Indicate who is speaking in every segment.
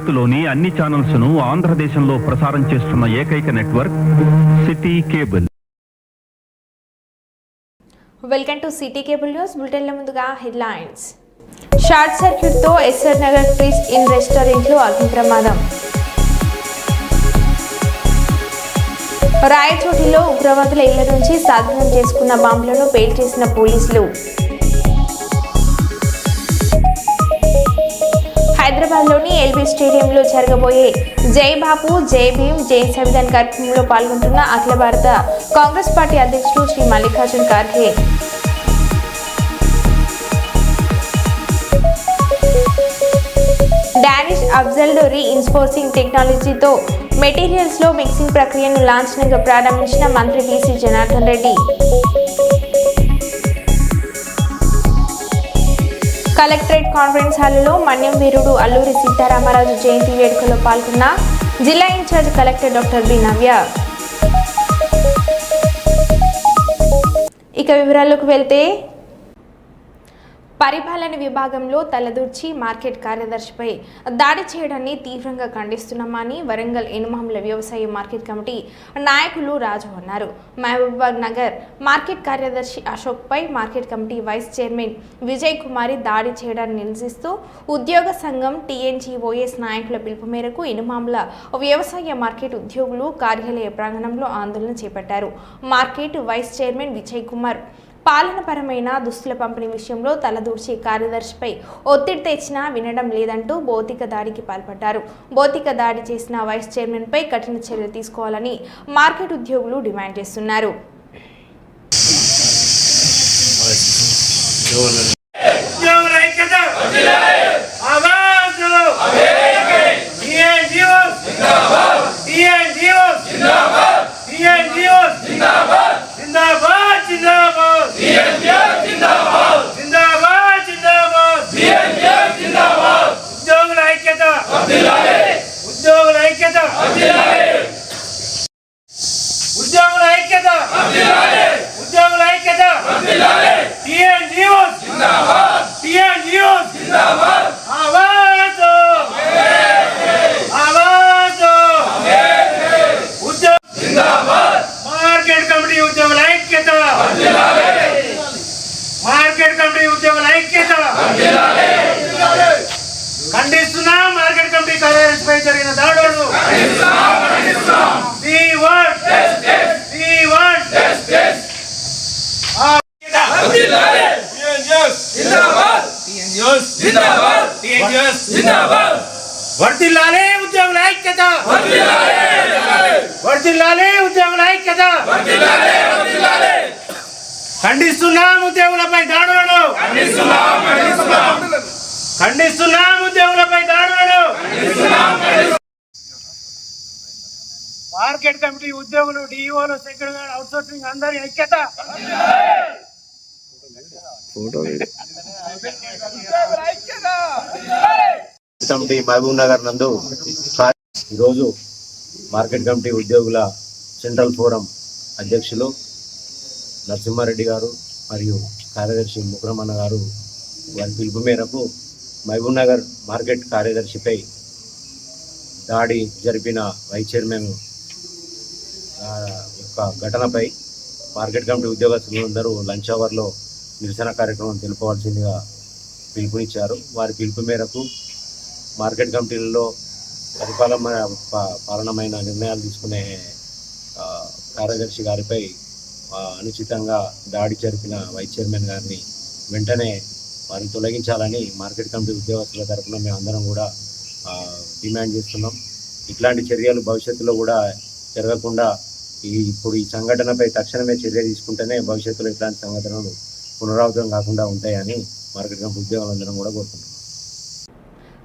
Speaker 1: భారత్లోని అన్ని ఛానల్స్ ను ఆంధ్రదేశంలో ప్రసారం చేస్తున్న ఏకైక network city cable.
Speaker 2: Welcome to city cable news బులెటిన్ల ముందుగా హెడ్లైన్స్. షార్ట్ సర్క్యూట్ తో SR Nagar freeze in restaurant లో అగ్ని ప్రమాదం. రాయచోటిలో ఉగ్రవాదుల ఇళ్ల నుంచి స్వాధీనం చేసుకున్న బాంబులను పేల్చేసిన పోలీసులు. హైదరాబాద్లోని ఎల్బీ స్టేడియంలో జరగబోయే జై బాపు జై భీమ్ జై సంవిధాన్ కార్యక్రమంలో పాల్గొంటున్న అఖిల భారత కాంగ్రెస్ పార్టీ అధ్యక్షులు శ్రీ మల్లికార్జున్ ఖార్గే. డానిష్ అఫ్జల్డ్ రీఇన్ఫోర్సింగ్ టెక్నాలజీతో మెటీరియల్స్ లో మిక్సింగ్ ప్రక్రియను లాంఛనంగా ప్రారంభించిన మంత్రి TC Janardhan Reddy. Collectorate conference హాల్లో మన్యం వీరుడు అల్లూరి సీతారామరాజు జయంతి వేడుకలో పాల్గొన్న జిల్లా ఇన్ఛార్జ్ కలెక్టర్ డాక్టర్ బి నవ్య. ఇక వివరాల్లోకి వెళ్తే, పరిపాలన విభాగంలో తలదూర్చి మార్కెట్ కార్యదర్శిపై దాడి చేయడాన్ని తీవ్రంగా ఖండిస్తున్నామని వరంగల్ ఎనుమాముల వ్యవసాయ మార్కెట్ కమిటీ నాయకులు రాజు అన్నారు. మహబూబాబాద్ నగర్ మార్కెట్ కార్యదర్శి అశోక్ పై market committee vice chairman Vijay Kumari దాడి చేయడాన్ని నిరసిస్తూ ఉద్యోగ సంఘం టీఎన్జీఓఎస్ నాయకుల పిలుపు మేరకు ఎనుమాముల వ్యవసాయ మార్కెట్ ఉద్యోగులు కార్యాలయ ప్రాంగణంలో ఆందోళన చేపట్టారు. Market vice chairman Vijay Kumar పాలనపరమైన దుస్తుల పంపిణీ విషయంలో తలదూర్చి కార్యదర్శిపై ఒత్తిడి తెచ్చినా వినడం లేదంటూ భౌతిక దాడికి పాల్పడ్డారు. భౌతిక దాడి చేసిన వైస్ చైర్మన్ పై కఠిన చర్యలు తీసుకోవాలని మార్కెట్ ఉద్యోగులు డిమాండ్ చేస్తున్నారు.
Speaker 3: వర్ధిల్లాలి ఉద్యోగుల ఐక్యత, వర్ధిల్లాలి ఉద్యోగుల ఐక్యత. ఖండిస్తున్నాం ఉద్యోగులపై దాడులను, ఖండిస్తున్నాం ఉద్యోగులపై దాడులను. మార్కెట్ కమిటీ ఉద్యోగులు, డిఈఓలు, సెక్రటరీ, అవుట్సోర్సింగ్ అందరి ఐక్యత.
Speaker 4: కమిటీ మహబూబ్ నగర్ నందు ఈరోజు మార్కెట్ కమిటీ ఉద్యోగుల సెంట్రల్ ఫోరం అధ్యక్షులు నరసింహారెడ్డి గారు మరియు కార్యదర్శి ముక్రమన్న గారు వారి పిలుపు మేరకు మహబూబ్ నగర్ మార్కెట్ కార్యదర్శిపై దాడి జరిపిన వైస్ చైర్మన్ యొక్క ఘటనపై మార్కెట్ కమిటీ ఉద్యోగస్తులందరూ లంచ్ అవర్లో నిరసన కార్యక్రమం తెలుపవలసిందిగా పిలుపునిచ్చారు. వారి పిలుపు మేరకు మార్కెట్ కమిటీలలో పాలనమైన నిర్ణయాలు తీసుకునే కార్యదర్శి గారిపై అనుచితంగా దాడి జరిపిన వైస్ చైర్మన్ గారిని వెంటనే వారిని తొలగించాలని మార్కెట్ కమిటీ ఉద్యోగస్తుల తరఫున మేము అందరం కూడా డిమాండ్ చేస్తున్నాం. ఇట్లాంటి చర్యలు భవిష్యత్తులో కూడా జరగకుండా ఇప్పుడు ఈ సంఘటనపై తక్షణమే చర్య తీసుకుంటేనే భవిష్యత్తులో ఇట్లాంటి సంఘటనలు పునరావృతం కాకుండా ఉంటాయని మార్కెట్ కమిటీ ఉద్యోగులందరం కూడా కోరుకుంటున్నాం.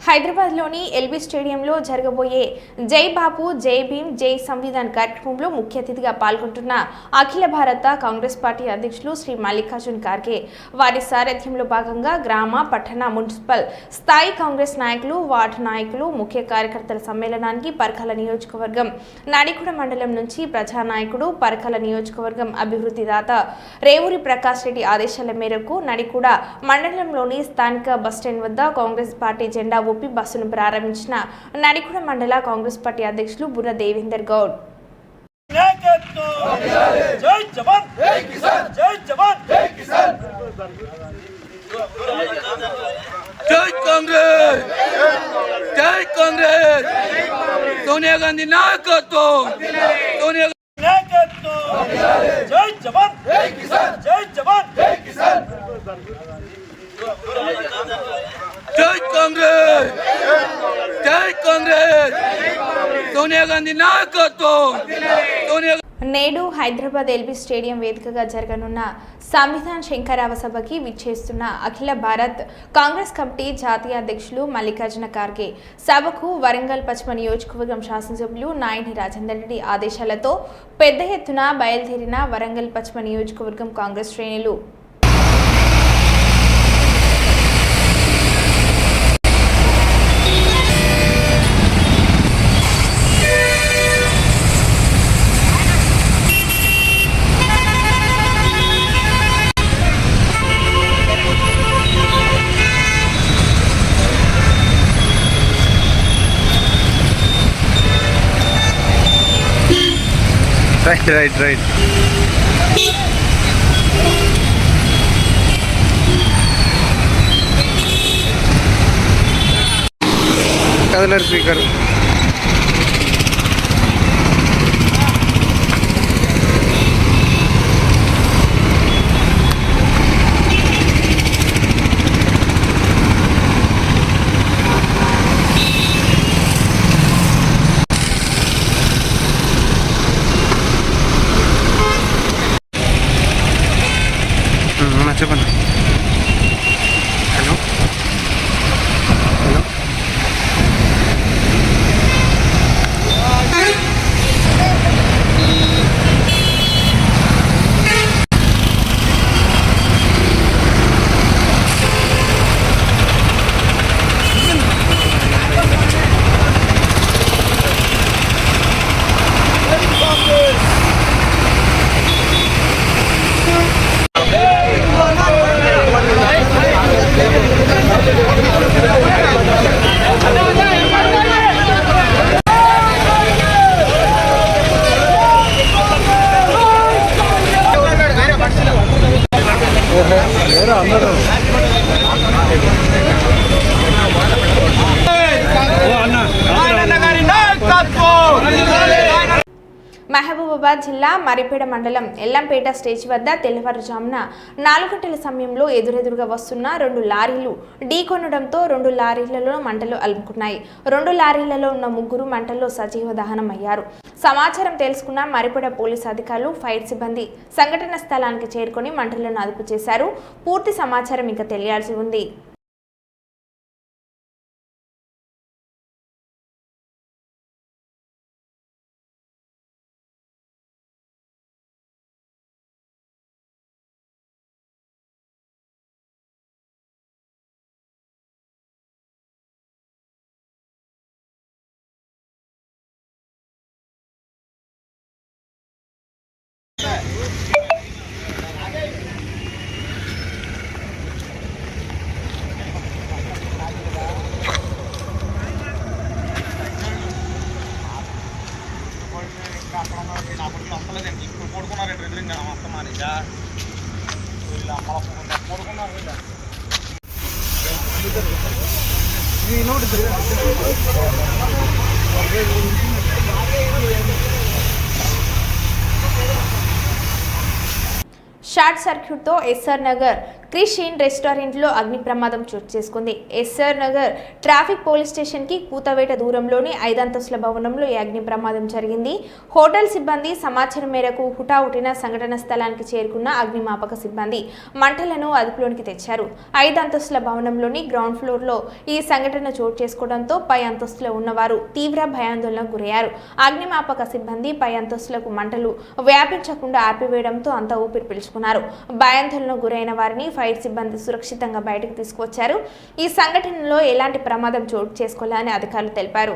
Speaker 2: హైదరాబాద్లోని ఎల్బీ స్టేడియంలో జరగబోయే జై బాపు జై భీమ్ జై సంవిధాన్ కార్యక్రమంలో ముఖ్య అతిథిగా పాల్గొంటున్న అఖిల భారత కాంగ్రెస్ పార్టీ అధ్యక్షులు శ్రీ మల్లికార్జున్ ఖార్గే. వారి సారథ్యంలో భాగంగా గ్రామ, పట్టణ, మున్సిపల్ స్థాయి కాంగ్రెస్ నాయకులు, వార్డు నాయకులు, ముఖ్య కార్యకర్తల సమ్మేళనానికి పరకాల నియోజకవర్గం నడికుడ మండలం నుంచి ప్రజానాయకుడు, పరకాల నియోజకవర్గం అభివృద్ధి దాత రేవూరి ప్రకాష్ రెడ్డి ఆదేశాల మేరకు నడికుడ మండలంలోని స్థానిక బస్టాండ్ వద్ద కాంగ్రెస్ పార్టీ జెండా ఊపి నింపి బస్సును ప్రారంభించిన నడికుడ మండల కాంగ్రెస్ పార్టీ అధ్యక్షులు బుర్ర దేవేందర్ గౌడ్.
Speaker 3: జై జవాన్ జై కిసాన్ జై జవాన్ జై కిసాన్
Speaker 5: జై కాంగ్రెస్ జై కాంగ్రెస్ సోనియా గాంధీ నాయకత్వం సోనియా
Speaker 3: నాయకత్వం జై జవాన్ జై కిసాన్ జై జవాన్ జై కిసాన్
Speaker 5: జై కాంగ్రెస్ జై కాంగ్రెస్ సోనియా గాంధీ నాయకత్వం సోనియా.
Speaker 2: నేడు హైదరాబాద్ ఎల్బీ స్టేడియం వేదికగా జరగనున్న సంవిధాన్ శంకరావ సభకి విచ్చేస్తున్న అఖిల భారత్ కాంగ్రెస్ కమిటీ జాతీయ అధ్యక్షులు మల్లికార్జున ఖార్గే సభకు వరంగల్ పశ్చిమ నియోజకవర్గం శాసనసభ్యులు నాయని రాజేందర్ రెడ్డి ఆదేశాలతో పెద్ద ఎత్తున బయలుదేరిన వరంగల్ పశ్చిమ నియోజకవర్గం కాంగ్రెస్ శ్రేణులు
Speaker 5: Right. కదలర్ స్పీకర్ చెప్పండి. హలో
Speaker 2: మహబూబాబాద్ జిల్లా మరిపేడ మండలం ఎల్లంపేట స్టేజ్ వద్ద తెల్లవారుజామున 4 గంటల సమయంలో ఎదురెదురుగా వస్తున్న 2 లారీలు ఢీకొనడంతో 2 లారీలలో మంటలు అలుముకున్నాయి. 2 లారీలలో ఉన్న 3 మంటల్లో సజీవ దహనం అయ్యారు. సమాచారం తెలుసుకున్న మరిపేడ పోలీసు అధికారులు, ఫైర్ సిబ్బంది సంఘటన స్థలానికి చేరుకొని మంటలను అదుపు చేశారు. పూర్తి సమాచారం ఇంకా తెలియాల్సి ఉంది. షార్ట్ సర్క్యూట్తో ఎస్ఆర్ నగర్ క్రిషిన్ రెస్టారెంట్లో అగ్ని ప్రమాదం చోటు చేసుకుంది. ఎస్ఆర్ నగర్ ట్రాఫిక్ పోలీస్ స్టేషన్కి కూతవేట దూరంలోని 5 అంతస్తుల భవనంలో ఈ అగ్ని ప్రమాదం జరిగింది. హోటల్ సిబ్బంది సమాచారం మేరకు హుటాహుటిన సంఘటన స్థలానికి చేరుకున్న అగ్నిమాపక సిబ్బంది మంటలను అదుపులోనికి తెచ్చారు. 5 అంతస్తుల భవనంలోని గ్రౌండ్ ఫ్లోర్లో ఈ సంఘటన చోటు చేసుకోవడంతో పై అంతస్తులో ఉన్నవారు తీవ్ర భయాందోళనకు గురయ్యారు. అగ్నిమాపక సిబ్బంది పై అంతస్తులకు మంటలు వ్యాపించకుండా ఆపివేయడంతో అంతా ఊపిరి పీల్చుకున్నారు. భయాందోళనకు గురైన వారిని ఫైర్ సిబ్బంది సురక్షితంగా బయటకు తీసుకువచ్చారు. ఈ సంఘటనలో ఎలాంటి ప్రమాదం చోటు చేసుకోలేదని అధికారులు తెలిపారు.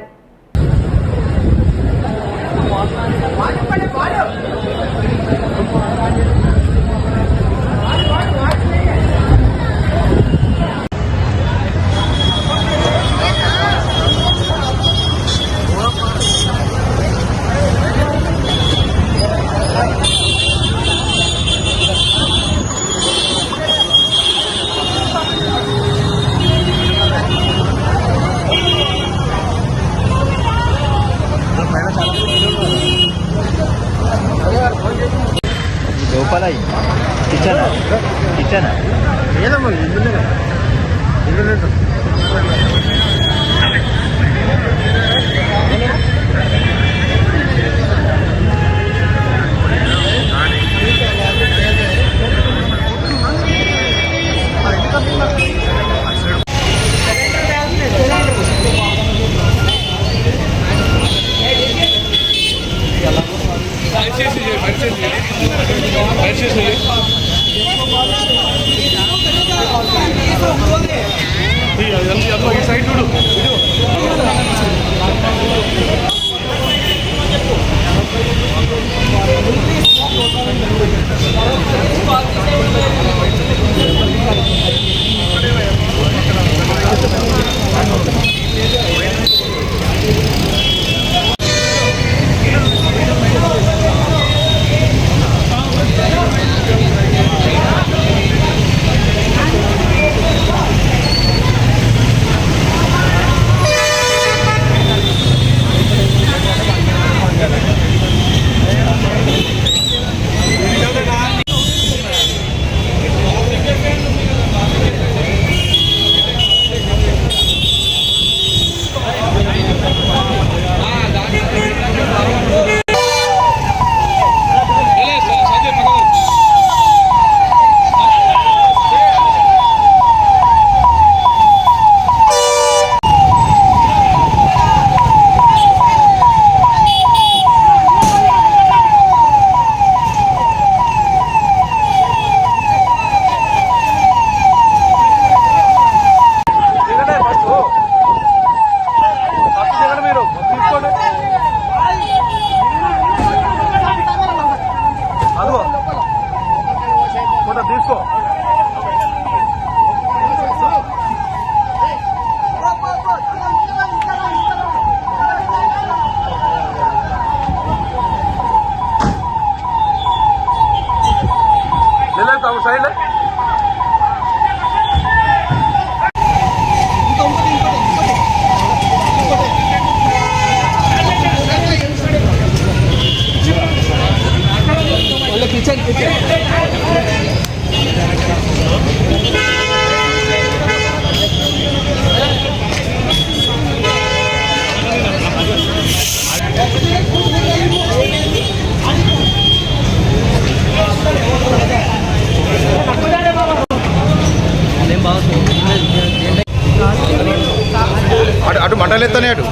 Speaker 5: అటు మంటలు ఎత్తనే అటు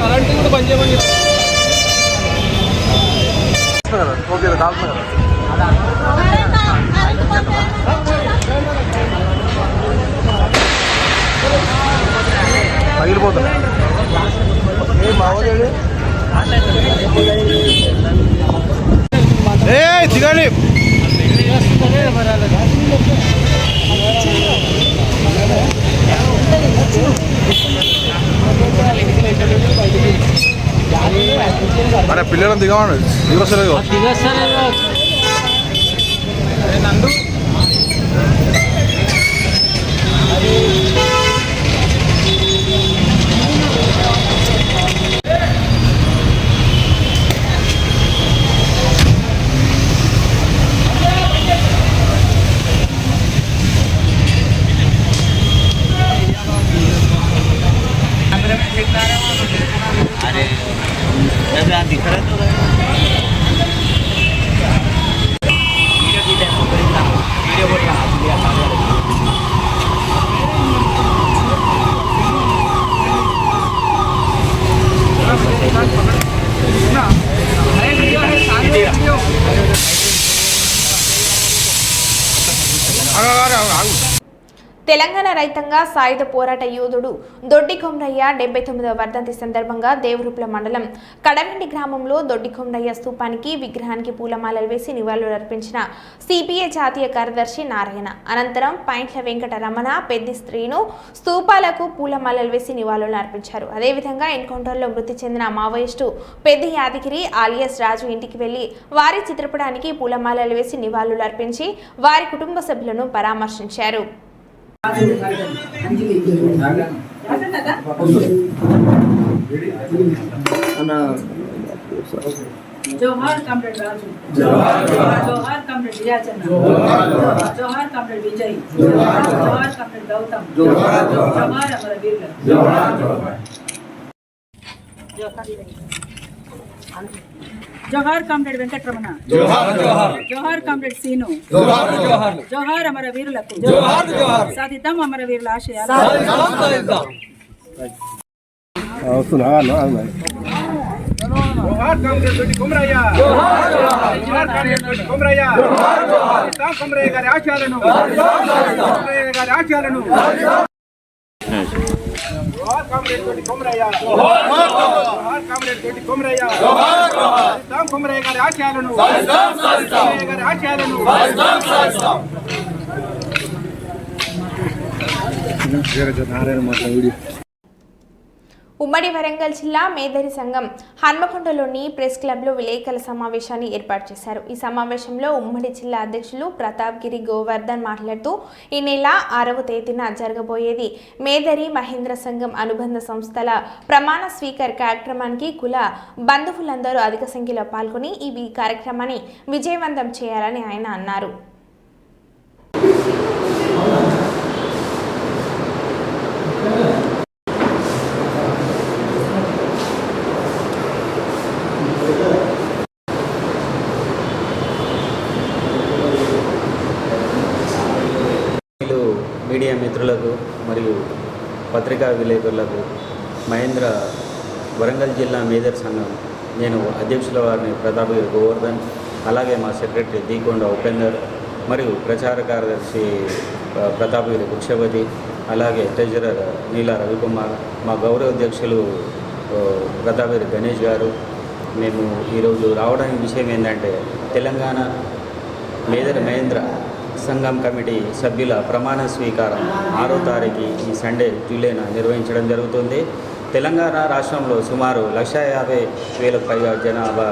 Speaker 3: కరెంట్ కూడా బంద్ చేయమని ఓకే కాల్తున్నా కదా పగిలిపోతున్నా
Speaker 5: దిగండి అరే పిల్లలను దిగమండి దిగొస్తలేదు
Speaker 2: తెలంగాణ రైతంగా సాయుధ పోరాట యోధుడు దొడ్డి కొమరయ్య 79వ వర్ధంతి సందర్భంగా దేవరూప్ల మండలం కడవెండి గ్రామంలో దొడ్డి కొమరయ్య స్తూపానికి విగ్రహానికి పూలమాలలు వేసి నివాళులర్పించిన సిపిఐ జాతీయ కార్యదర్శి నారాయణ. అనంతరం పైంట్ల వెంకట రమణ, పెద్ది శ్రీను స్తూపాలకు పూలమాలలు వేసి నివాళులు అర్పించారు. అదేవిధంగా ఎన్కౌంటర్లో మృతి చెందిన మావోయిస్టు పెద్ది యాదగిరి ఆలియాస్ రాజు ఇంటికి వెళ్లి వారి చిత్రపటానికి పూలమాలలు వేసి నివాళులు అర్పించి వారి కుటుంబ సభ్యులను పరామర్శించారు.
Speaker 6: जोहार कॉमरेड राजू, जोहार कॉमरेड रियाचंद, जोहार कॉमरेड विजय, जोहार कॉमरेड गौतम, जोहार हमारा वीर, जोहार कॉमरेड वेंकटरमण, जोहार कॉमरेड सीनु, जोहार हमारा वीरुలకు, సాధిద్దాం అమర వీరుల ఆశయాలు.
Speaker 5: जोहार कांग्रेस तोटी कुमरయ్య जोहार कांग्रेस तोटी कुमरయ్య जोहार कुमरయ్య గారి ఆశయాలను కుమరయ్య గారి ఆశయాలను जोहार कांग्रेस तोटी कुमरయ్య जोहार कांग्रेस तोटी कुमरయ్య जोहार कुमरయ్య గారి ఆశయాలను కుమరయ్య గారి ఆశయాలను
Speaker 2: ఉమ్మడి వరంగల్ జిల్లా మేదరి సంఘం హన్మకొండలోని ప్రెస్ క్లబ్లో విలేకరుల సమావేశాన్ని ఏర్పాటు చేశారు. ఈ సమావేశంలో ఉమ్మడి జిల్లా అధ్యక్షులు ప్రతాప్గిరి గోవర్ధన్ మాట్లాడుతూ ఈ నెల 6వ తేదీన జరగబోయేది మేదరి మహేంద్ర సంఘం అనుబంధ సంస్థల ప్రమాణ స్వీకార కార్యక్రమానికి కుల బంధువులందరూ అధిక సంఖ్యలో పాల్గొని ఈ కార్యక్రమాన్ని విజయవంతం చేయాలని ఆయన అన్నారు.
Speaker 7: మీడియా మిత్రులకు మరియు పత్రికా విలేకరులకు మహేంద్ర వరంగల్ జిల్లా మేదర్ సంఘం నేను అధ్యక్షుల వారిని ప్రతాప్గిరి గోవర్ధన్, అలాగే మా సెక్రటరీ దీకొండ ఉపేందర్ మరియు ప్రచార కార్యదర్శి ప్రతాప్గిరి భిక్షపతి, అలాగే ట్రెజరర్ నీలా రవికుమార్, మా గౌరవ అధ్యక్షులు ప్రతాప్గిరి గణేష్ గారు. మేము ఈరోజు రావడానికి విషయం ఏంటంటే తెలంగాణ మహేంద్ర సంఘం కమిటీ సభ్యుల ప్రమాణ స్వీకారం 6వ తారీఖు ఈ సండే జూలైన నిర్వహించడం జరుగుతుంది. తెలంగాణ రాష్ట్రంలో సుమారు 150,000 పైగా జనాభా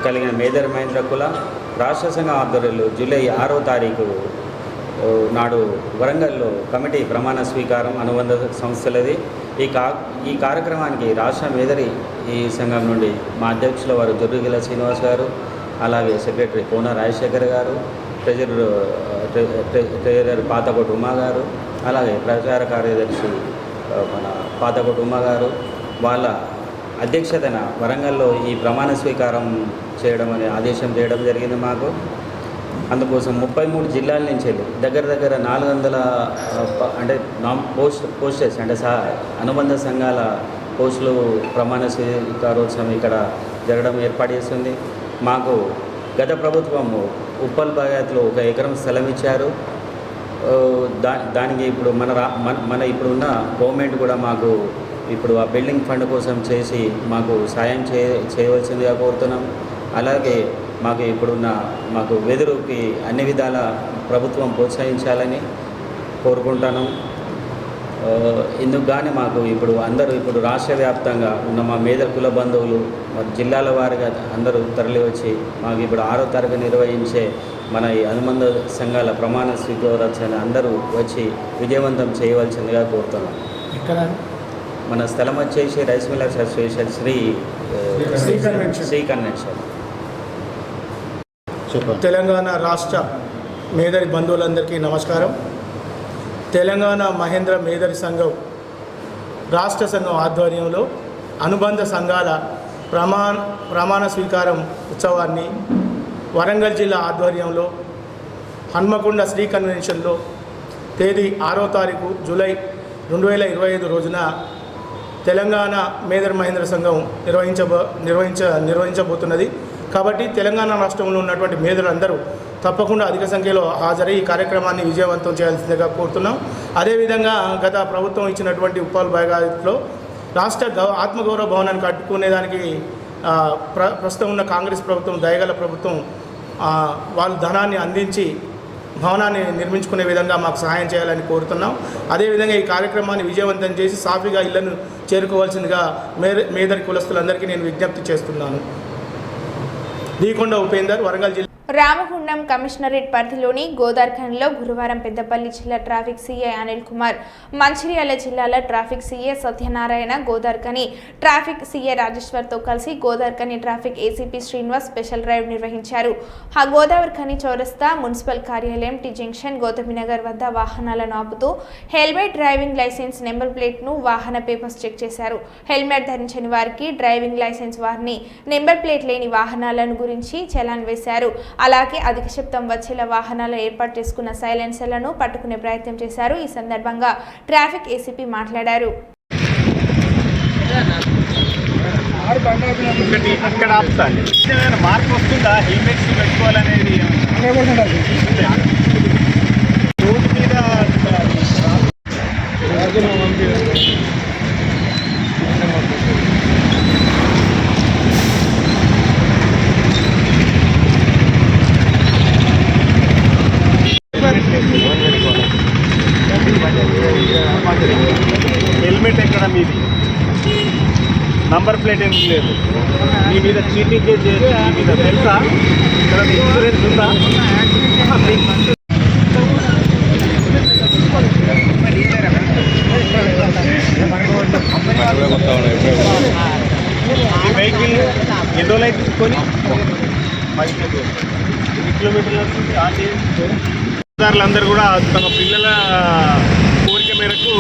Speaker 7: కలిగిన మేదర్ మహేంద్ర కుల రాష్ట్ర సంఘం ఆధ్వర్యంలో జూలై 6వ తారీఖు నాడు వరంగల్లో కమిటీ ప్రమాణ స్వీకారం అనుబంధ సంస్థలది. ఈ కార్యక్రమానికి రాష్ట్ర మేదరి ఈ సంఘం నుండి మా అధ్యక్షుల వారు జొర్రుగిల శ్రీనివాస్ గారు, అలాగే సెక్రటరీ కోన రాజశేఖర్ గారు, ట్రెజరర్ పాతకోట ఉమా గారు, అలాగే ప్రచార కార్యదర్శి మన పాతకోట ఉమా గారు వాళ్ళ అధ్యక్షతన వరంగల్లో ఈ ప్రమాణ స్వీకారం చేయడం అనే ఆదేశం చేయడం జరిగింది మాకు. అందుకోసం 33 జిల్లాల నుంచి దగ్గర 400 అంటే పోస్టర్స్ అంటే అనుబంధ సంఘాల పోస్టులు ప్రమాణ స్వీకారోత్సవం ఇక్కడ జరగడం ఏర్పాటు చేస్తుంది. మాకు గత ప్రభుత్వము ఉప్పల్ భాగాయత్లో 1 ఎకరం స్థలం ఇచ్చారు. దానికి ఇప్పుడు మన ఇప్పుడున్న గవర్నమెంట్ కూడా మాకు ఇప్పుడు ఆ బిల్డింగ్ ఫండ్ కోసం చేసి మాకు సాయం చేయవలసిందిగా కోరుతున్నాం. అలాగే మాకు ఇప్పుడున్న మాకు వెదురుకి అన్ని విధాల ప్రభుత్వం ప్రోత్సహించాలని కోరుకుంటాను. ఇందుకు కానీ మాకు ఇప్పుడు రాష్ట్ర వ్యాప్తంగా ఉన్న మా మేదర్ కుల బంధువులు మరి జిల్లాల వారిగా అందరూ తరలి వచ్చి మాకు ఇప్పుడు 6వ తారీఖు నిర్వహించే మన ఈ అనుబంధ సంఘాల ప్రమాణ స్వీకారోత్సవాన్ని అందరూ వచ్చి విజయవంతం చేయవలసిందిగా కోరుతున్నాం. మన స్థలం వచ్చేసి rice millers association Sri convention.
Speaker 8: Telangana రాష్ట్ర మేదరి బంధువులందరికీ నమస్కారం. తెలంగాణ మహేంద్ర మేదరి సంఘం రాష్ట్ర సంఘం ఆధ్వర్యంలో అనుబంధ సంఘాల ప్రమాణ స్వీకారం ఉత్సవాన్ని వరంగల్ జిల్లా ఆధ్వర్యంలో హన్మకొండ శ్రీ కన్వెన్షన్లో తేదీ 6వ తారీఖు జూలై 2025 రోజున తెలంగాణ మేదర్ మహేంద్ర సంఘం నిర్వహించబోతున్నది. కాబట్టి తెలంగాణ రాష్ట్రంలో ఉన్నటువంటి మేదరులందరూ తప్పకుండా అధిక సంఖ్యలో హాజరై ఈ కార్యక్రమాన్ని విజయవంతం చేయాల్సిందిగా కోరుతున్నాం. అదేవిధంగా గత ప్రభుత్వం ఇచ్చినటువంటి ఉప్పల్ భాగాయత్లో రాష్ట్ర ఆత్మగౌరవ భవనాన్ని కట్టుకునేదానికి ప్రస్తుతం ఉన్న కాంగ్రెస్ ప్రభుత్వం, దయగల ప్రభుత్వం వాళ్ళు ధనాన్ని అందించి భవనాన్ని నిర్మించుకునే విధంగా మాకు సహాయం చేయాలని కోరుతున్నాం. అదేవిధంగా ఈ కార్యక్రమాన్ని విజయవంతం చేసి సాఫీగా ఇళ్లను చేరుకోవాల్సిందిగా మేదరి కులస్తులందరికీ నేను విజ్ఞప్తి చేస్తున్నాను. దీకొండ ఉపేందర్, వరంగల్ జిల్లా.
Speaker 2: రామగుండం కమిషనరేట్ పరిధిలోని గోదార్ఖండ్లో గురువారం పెద్దపల్లి జిల్లా ట్రాఫిక్ సీఐ అనిల్ కుమార్, మంచిర్యాల జిల్లాల traffic CI Satyanarayana, Godavarikhani traffic CI రాజేశ్వర్తో కలిసి Godavarikhani traffic ACP Srinivas special drive నిర్వహించారు. ఆ గోదావరిఖని చౌరస్తా, మున్సిపల్ కార్యాలయం, టీ జంక్షన్, గౌతమినగర్ వద్ద వాహనాలను ఆపుతూ హెల్మెట్, డ్రైవింగ్ లైసెన్స్, నెంబర్ ప్లేట్ను, వాహన పేపర్స్ చెక్ చేశారు. హెల్మెట్ ధరించని వారికి, డ్రైవింగ్ లైసెన్స్ వారిని, నెంబర్ ప్లేట్ లేని వాహనాలను గురించి చలాన్ వేశారు. అలాగే అధిక శబ్దం వచ్చేలా వాహనాలు ఏర్పాటు చేసుకున్న సైలెన్సర్లను పట్టుకునే ప్రయత్నం చేశారు. ఈ సందర్భంగా ట్రాఫిక్ ఏసీపీ మాట్లాడారు.
Speaker 5: అక్కడ ఆపుతాను మార్పు వస్తుందా హెల్మెట్స్ పెట్టుకోవాలనేది రోడ్డు మీద హెల్మెట్ ఎక్కడ మీది, నంబర్ ప్లేట్ ఎందుకు లేదు, మీ మీద చీటింగ్ కేసు చేసి మీ మీద తెలుసా, ఇక్కడ ఇన్సూరెన్స్ ఉందా? ఈ వెహికల్ ఎన్ని రోజులు అయితే కొని 10 కిలోమీటర్ల అందరూ కూడా తమ పిల్లల కోరిక మేరకు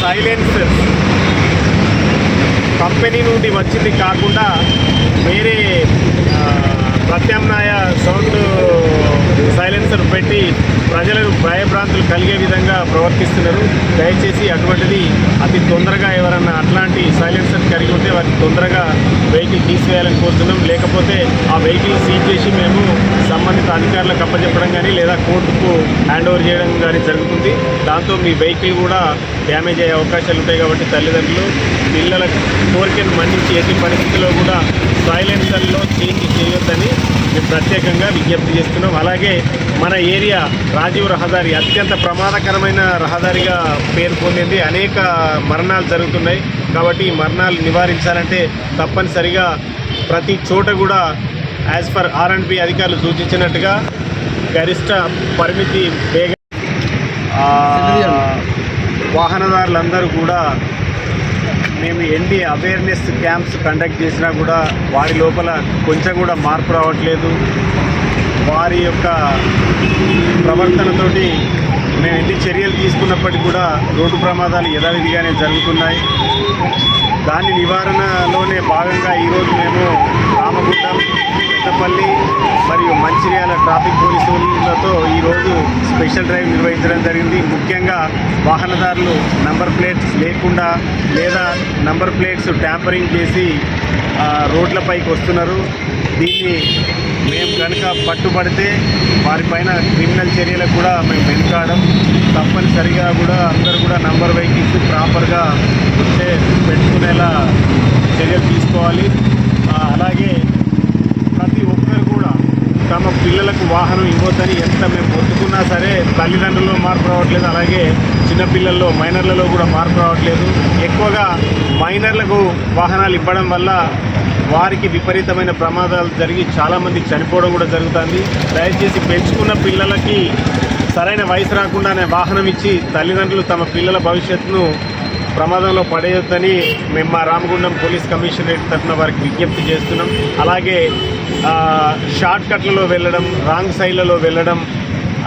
Speaker 5: సైలెన్సర్ కంపెనీ నుండి వచ్చింది కాకుండా వేరే ప్రత్యామ్నాయ సౌండ్ సైలెన్సర్ పెట్టి ప్రజలకు భయభ్రాంతులు కలిగే విధంగా ప్రవర్తిస్తున్నారు. దయచేసి అటువంటిది అతి తొందరగా ఎవరన్నా అట్లాంటి సైలెన్సర్ కలిగి ఉంటే వారికి తొందరగా వెహికల్ తీసివేయాలని కోరుతున్నాం. లేకపోతే ఆ వెహికల్ సీజ్ చేసి మేము సంబంధిత అధికారులకు అప్పచెప్పడం కానీ లేదా కోర్టుకు హ్యాండ్ ఓవర్ చేయడం కానీ జరుగుతుంది. దాంతో మీ వెహికల్ కూడా డ్యామేజ్ అయ్యే అవకాశాలు ఉంటాయి. కాబట్టి తల్లిదండ్రులు పిల్లల కోరికను మన్నించి ఎట్టి పరిస్థితుల్లో కూడా సైలెన్సర్లో చేంజ్ చేయొద్దని మేము ప్రత్యేకంగా విజ్ఞప్తి చేస్తున్నాం. అలాగే మన ఏరియా రాజీవ్ రహదారి అత్యంత ప్రమాదకరమైన రహదారిగా పేరు పొందింది. అనేక మరణాలు జరుగుతున్నాయి. కాబట్టి ఈ మరణాలు నివారించాలంటే తప్పనిసరిగా ప్రతి చోట కూడా యాజ్ పర్ R&B అధికారులు సూచించినట్టుగా గరిష్ట పరిమితి వేగం వాహనదారులందరూ కూడా మేము ఎన్ని అవేర్నెస్ క్యాంప్స్ కండక్ట్ చేసినా కూడా వారి లోపల కొంచెం కూడా మార్పు రావట్లేదు. వారి యొక్క ప్రవర్తనతోటి మేము ఎన్ని చర్యలు తీసుకున్నప్పటికీ కూడా రోడ్డు ప్రమాదాలు యథావిధిగానే జరుగుతున్నాయి. దాని నివారణలోనే భాగంగా ఈరోజు మేము రామగుండం, పెద్దపల్లి మరియు మంచిర్యాల ట్రాఫిక్ పోలీసులతో ఈరోజు స్పెషల్ డ్రైవ్ నిర్వహించడం జరిగింది. ముఖ్యంగా వాహనదారులు నంబర్ ప్లేట్స్ లేకుండా లేదా నంబర్ ప్లేట్స్ ట్యాంపరింగ్ చేసి రోడ్లపైకి వస్తున్నారు. దీన్ని మేము కనుక పట్టుబడితే వారిపైన క్రిమినల్ చర్యలకు కూడా మేము వెనుకాడం. తప్పనిసరిగా కూడా అందరూ కూడా నంబర్ వెహికల్స్ ప్రాపర్గా పెట్టుకునేలా చర్యలు తీసుకోవాలి. అలాగే ప్రతి ఒక్కరు కూడా తమ పిల్లలకు వాహనం ఇవ్వద్దని ఎంత మేము మొత్తుకున్నా సరే తల్లిదండ్రుల్లో మార్పు రావట్లేదు. అలాగే చిన్నపిల్లల్లో మైనర్లలో కూడా మార్పు రావట్లేదు. ఎక్కువగా మైనర్లకు వాహనాలు ఇవ్వడం వల్ల వారికి విపరీతమైన ప్రమాదాలు జరిగి చాలామంది చనిపోవడం కూడా జరుగుతుంది. దయచేసి పెంచుకున్న పిల్లలకి సరైన వయసు రాకుండానే వాహనం ఇచ్చి తల్లిదండ్రులు తమ పిల్లల భవిష్యత్తును ప్రమాదంలో పడేయొద్దని మేము మా రామగుండం పోలీస్ కమిషనరేట్ తరఫున వారికి విజ్ఞప్తి చేస్తున్నాం. అలాగే షార్ట్ కట్లలో వెళ్ళడం, రాంగ్ సైడ్లలో వెళ్ళడం,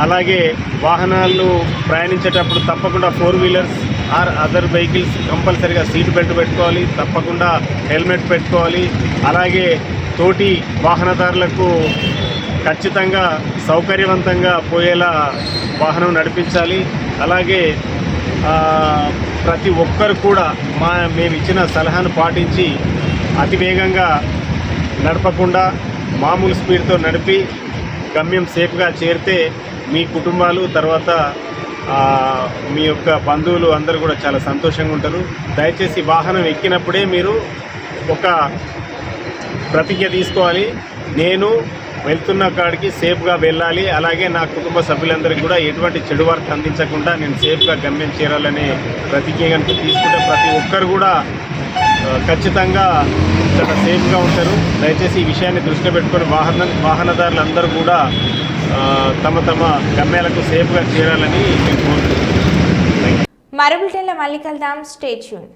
Speaker 5: అలాగే వాహనాలు ప్రయాణించేటప్పుడు తప్పకుండా 4 వీలర్స్ ఆర్ అదర్ వెహికల్స్ కంపల్సరీగా సీట్ బెల్ట్ పెట్టుకోవాలి, తప్పకుండా హెల్మెట్ పెట్టుకోవాలి. అలాగే తోటి వాహనదారులకు ఖచ్చితంగా సౌకర్యవంతంగా పోయేలా వాహనం నడిపించాలి. అలాగే ప్రతి ఒక్కరు కూడా మేము ఇచ్చిన సలహాను పాటించి అతి వేగంగా నడపకుండా మామూలు స్పీడ్తో నడిపి గమ్యం సేఫ్గా చేరితే మీ కుటుంబాలు తర్వాత మీ యొక్క బంధువులు అందరూ కూడా చాలా సంతోషంగా ఉంటారు. దయచేసి వాహనం ఎక్కినప్పుడే మీరు ఒక ప్రతిజ్ఞ తీసుకోవాలి. నేను వెళ్తున్న కాడికి సేఫ్గా వెళ్ళాలి, అలాగే నా కుటుంబ సభ్యులందరికీ కూడా ఎటువంటి చెడు వార్త అందించకుండా నేను సేఫ్గా గమ్యం చేరాలనే ప్రతిజ్ఞ కనుక తీసుకుంటే ప్రతి ఒక్కరు కూడా ఖచ్చితంగా చాలా సేఫ్గా ఉంటారు. దయచేసి ఈ విషయాన్ని దృష్టిలో పెట్టుకొని వాహనదారులందరూ కూడా తమ గమ్యాలకు సేఫ్గా చేరాలని నేను కోరుతున్నాను.
Speaker 2: మరో బులెటిన్లో మళ్ళీ కలుద్దాం. Stay tune.